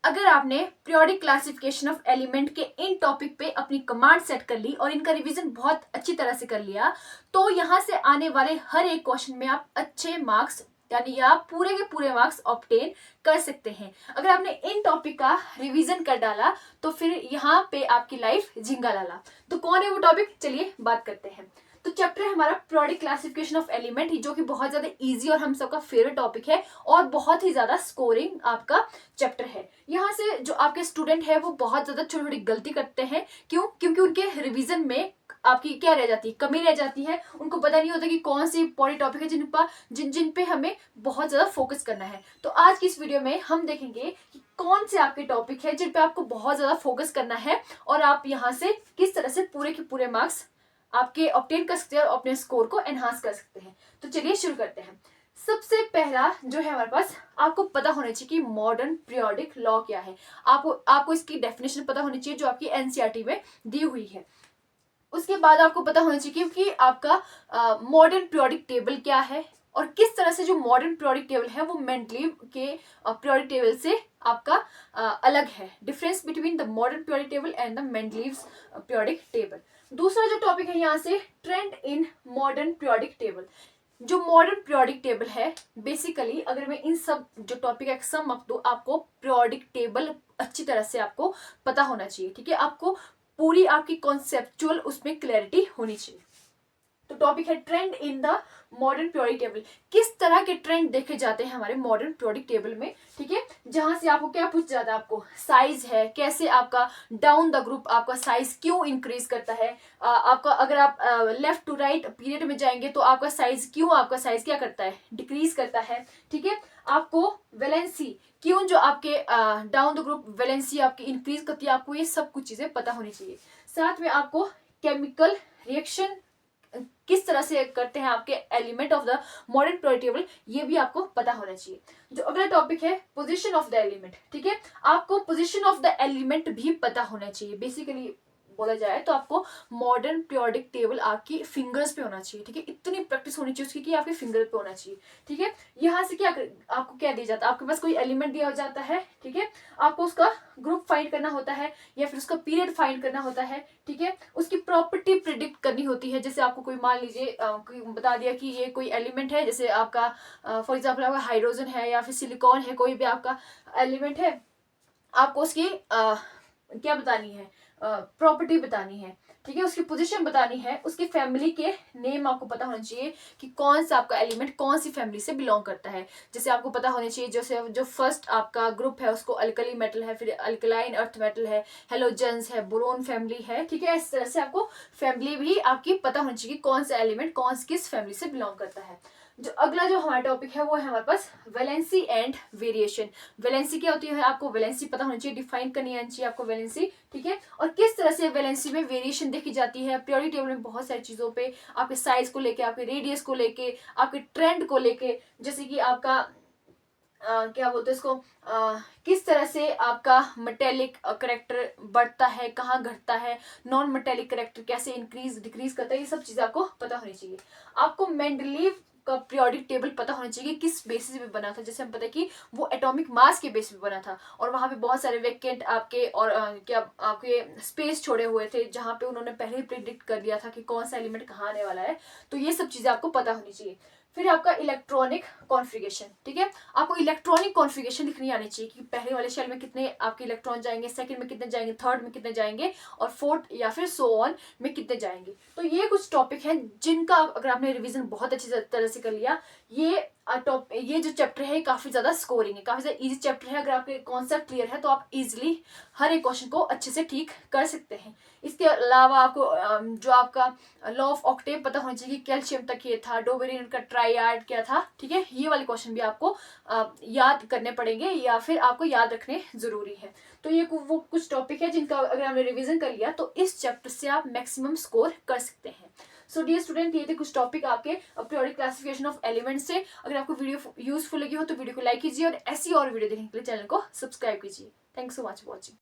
अगर आपने periodic classification of element के इन टॉपिक पे अपनी कमांड सेट कर ली और इनका रिवीजन बहुत अच्छी तरह से कर लिया, तो यहाँ से आने वाले हर एक क्वेश्चन में आप अच्छे मार्क्स यानी आप पूरे के पूरे मार्क्स ऑब्टेन कर सकते हैं। अगर आपने इन टॉपिक का रिवीजन कर डाला तो फिर यहाँ पे आपकी लाइफ झिंगा लाला। तो कौन है वो टॉपिक, चलिए बात करते हैं। तो चैप्टर है हमारा पीरियोडिक क्लासिफिकेशन ऑफ एलिमेंट, जो कि बहुत ज्यादा इजी और हम सबका फेवरेट टॉपिक है और बहुत ही ज्यादा स्कोरिंग आपका चैप्टर है। यहाँ से जो आपके स्टूडेंट है वो बहुत ज्यादा छोटी छोटी गलती करते हैं। क्यों? क्योंकि उनके रिवीजन में आपकी क्या रह जाती है, कमी रह जाती है। उनको पता नहीं होता कि कौन सी पॉली टॉपिक है जिन पे हमें बहुत ज्यादा फोकस करना है। तो आज की इस वीडियो में हम देखेंगे कि कौन से आपके टॉपिक है जिन पे आपको बहुत ज्यादा फोकस करना है और आप यहाँ से किस तरह से पूरे के पूरे मार्क्स आपके ऑब्टेन कर सकते हैं और अपने स्कोर को एनहांस कर सकते हैं। तो चलिए शुरू करते हैं। सबसे पहला जो है हमारे पास, आपको पता होना चाहिए कि मॉडर्न पीरियोडिक लॉ क्या है। आपको इसकी डेफिनेशन पता होनी चाहिए जो आपकी एनसीईआरटी में दी हुई है। उसके बाद आपको पता होना चाहिए कि आपका मॉडर्न पीरियोडिक टेबल क्या है और किस तरह से जो मॉडर्न पीरियोडिक टेबल है वो मेंडलीव के पीरियोडिक टेबल से आपका अलग है। Difference between the modern periodic table and the Mendeleev's periodic table. दूसरा जो टॉपिक है यहाँ से, trend in modern periodic table. जो मॉडर्न पीरियोडिक टेबल है, बेसिकली अगर मैं इन सब जो टॉपिक है सम अप दूं, आपको पीरियोडिक टेबल अच्छी तरह से आपको पता होना चाहिए। ठीक है, आपको पूरी आपकी कॉन्सेप्चुअल उसमें क्लैरिटी होनी चाहिए। तो टॉपिक है trend in the modern periodic table. किस तरह के ट्रेंड देखे जाते हैं हमारे मॉडर्न पीरियोडिक टेबल में। ठीक है, जहां से आपको क्या पूछ जाता है, आपको साइज है, कैसे आपका डाउन द ग्रुप आपका साइज क्यों इंक्रीज करता है। आपका अगर आप लेफ्ट टू राइट पीरियड में जाएंगे तो आपका साइज क्या करता है, डिक्रीज करता है। ठीक है, आपको वैलेंसी क्यों जो आपके डाउन द ग्रुप वैलेंसी आपकी इंक्रीज करती है, आपको ये सब कुछ चीजें पता होनी चाहिए। साथ में आपको केमिकल रिएक्शन किस तरह से करते हैं आपके element of the modern periodic table, ये भी आपको पता होना चाहिए। जो अगला टॉपिक है, पोजीशन ऑफ द एलिमेंट। ठीक है, आपको पोजीशन ऑफ द एलिमेंट भी पता होना चाहिए। बेसिकली बोला जाए तो आपको मॉडर्न पीरियोडिक टेबल आपकी फिंगर्स पे होना चाहिए। ठीक है, इतनी प्रैक्टिस होनी चाहिए उसकी कि आपके फिंगर पे होना चाहिए। ठीक है, यहाँ से आपको क्या दिया जाता है, आपके पास कोई एलिमेंट दिया जाता है। ठीक है, आपको उसका ग्रुप फाइंड करना होता है या फिर उसका पीरियड फाइंड करना होता है। ठीक है, उसकी प्रॉपर्टी प्रिडिक्ट करनी होती है। जैसे आपको कोई मान लीजिए बता दिया कि ये कोई एलिमेंट है, जैसे आपका फॉर एग्जाम्पल आपका हाइड्रोजन है या फिर सिलिकॉन है, कोई भी आपका एलिमेंट है, आपको उसकी क्या बतानी है, प्रॉपर्टी बतानी है। ठीक है, उसकी पोजीशन बतानी है, उसकी फैमिली के नेम आपको पता होना चाहिए कि कौन सा आपका एलिमेंट कौन सी फैमिली से बिलोंग करता है। जैसे आपको पता होना चाहिए जैसे जो फर्स्ट आपका ग्रुप है उसको अल्कली मेटल है, फिर अल्कलाइन अर्थ मेटल है, हेलोजेंस है, बोरोन फैमिली है। ठीक है, इस तरह से आपको फैमिली भी आपकी पता होनी चाहिए कौन सा एलिमेंट किस फैमिली से बिलोंग करता है। जो अगला जो हमारा टॉपिक है वो है हमारे पास वैलेंसी एंड वेरिएशन। वैलेंसी क्या होती है, आपको वैलेंसी पता होनी चाहिए, डिफाइन करनी आनी चाहिए आपको वैलेंसी। ठीक है, और किस तरह से वैलेंसी में वेरिएशन देखी जाती है पीरियोडिक टेबल में बहुत सारी चीजों पे, आपके साइज को लेके, आपके रेडियस को लेके, आपके ट्रेंड को लेके, जैसे कि आपका क्या बोलते हैं इसको, किस तरह से आपका मेटेलिक करेक्टर बढ़ता है, कहाँ घटता है, नॉन मेटेलिक करेक्टर कैसे इंक्रीज डिक्रीज करता है, ये सब चीजें आपको पता होनी चाहिए। आपको मेंडलीव का पीरियोडिक टेबल पता होना चाहिए कि किस बेसिस पे बना था। जैसे हम पता है कि वो एटॉमिक मास के बेसिस पे बना था और वहां पे बहुत सारे वेकेंट आपके और क्या आपके स्पेस छोड़े हुए थे जहां पे उन्होंने पहले ही प्रिडिक्ट कर दिया था कि कौन सा एलिमेंट कहाँ आने वाला है। तो ये सब चीजें आपको पता होनी चाहिए। फिर आपका इलेक्ट्रॉनिक कॉन्फ़िगरेशन। ठीक है, आपको इलेक्ट्रॉनिक कॉन्फ़िगरेशन लिखनी आनी चाहिए कि पहले वाले शेल में कितने आपके इलेक्ट्रॉन जाएंगे, सेकंड में कितने जाएंगे, थर्ड में कितने जाएंगे और फोर्थ या फिर सो ऑन में कितने जाएंगे। तो ये कुछ टॉपिक हैं जिनका अगर आपने रिवीजन बहुत अच्छी तरह से कर लिया, ये जो चैप्टर है काफी ज्यादा स्कोरिंग है, काफी ज्यादा इजी चैप्टर है। अगर आपके कॉन्सेप्ट क्लियर है तो आप इजिली हर एक क्वेश्चन को अच्छे से ठीक कर सकते हैं। इसके अलावा आपको जो आपका लॉ ऑफ ऑक्टेव पता होना चाहिए, कैल्शियम तक ये था, डोबेरिन का ट्राइयाड क्या था। ठीक है, ये वाले क्वेश्चन भी आपको याद करने पड़ेंगे या फिर आपको याद रखने जरूरी है। तो ये वो कुछ टॉपिक है जिनका अगर आपने रिवीजन कर लिया तो इस चैप्टर से आप मैक्सिमम स्कोर कर सकते हैं। सो डियर स्टूडेंट, ये थे कुछ टॉपिक आपके पीरियोडिक क्लासिफिकेशन ऑफ एलिमेंट से। अगर आपको वीडियो यूजफुल लगी हो तो वीडियो को लाइक कीजिए और ऐसी और वीडियो देखने के लिए चैनल को सब्सक्राइब कीजिए। Thanks so much for watching.